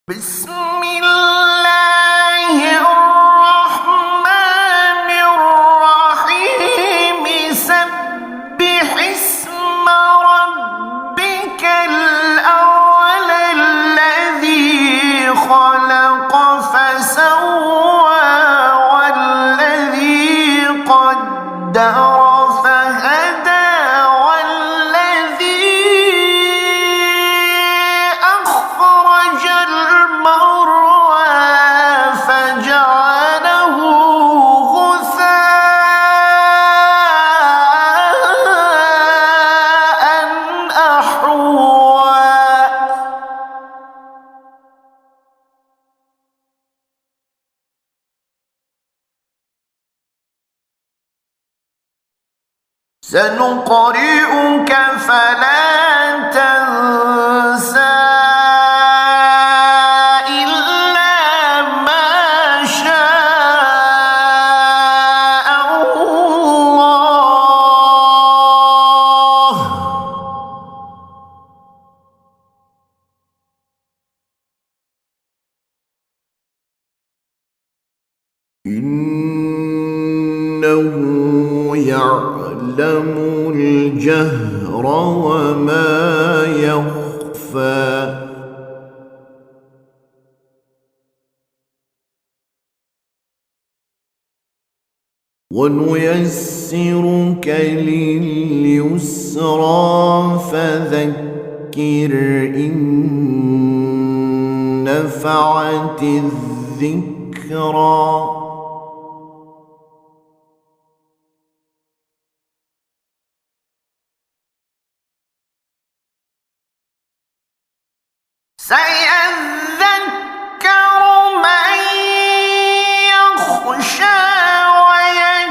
بسم الله الرحمن الرحيم سبح اسم ربك الأعلى الذي خلق فسوى والذي قدر فهدى والذي أخرج المرعى فجعله غثاء أحوى سنقرئك فلا تنسى إلا ما شاء الله إنه يعلم الجهر وما يخفى ونيسرك لليسرى فذكر إن نفعت الذكرى سيذكر من يخشى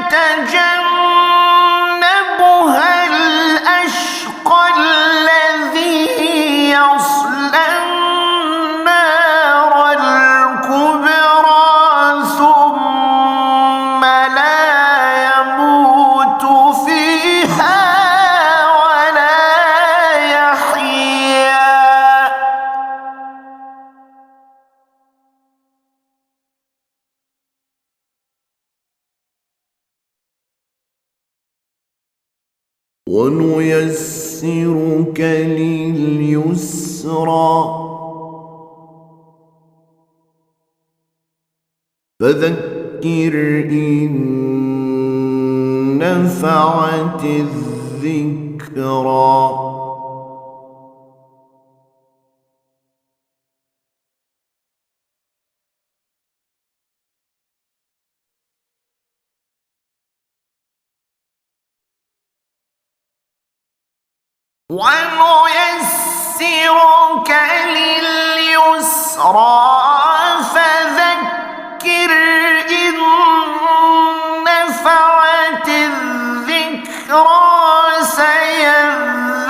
ويتجنبها الأشقى الذي يصلى النار الكبرى ثم لا يموت فيها ولا يحيا ونيسرك لليسرى فذكر إن نفعت الذكرى ونيسرك لليسرى فذكر إن نفعت الذكرى سيذكر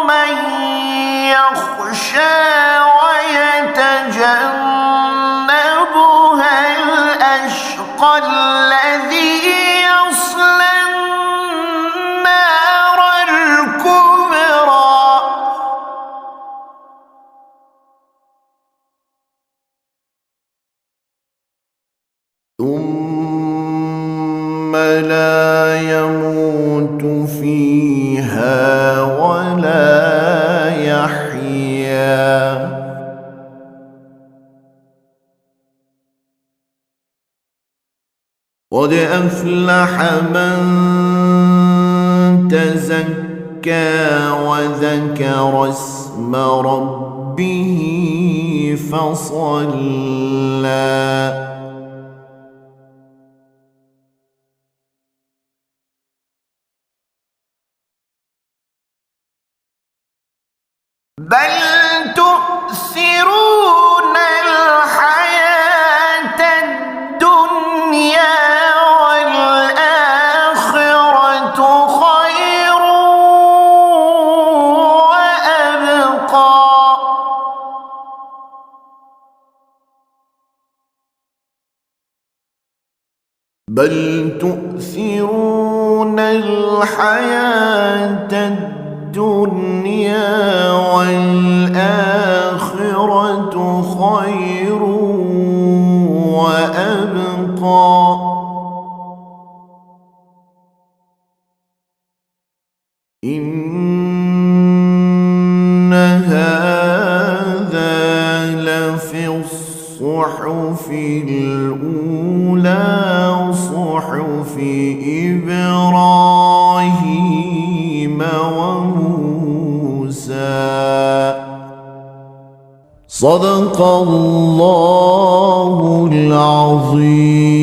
من يخشى ويتجنبها الأشقى الذي يصلى النار الكبرى ثم لا يموت فيها ولا يحيا قد أفلح من تزكى وذكر اسم ربه فصلى بل تؤثرون الحياة الدنيا والآخرة خير وأبقى بل تؤثرون الحياة الدنيا الدنيا والآخرة خير وأبقى إن هذا لفي الصحف الأولى صحف إبراهيم وموسى صدق الله العظيم.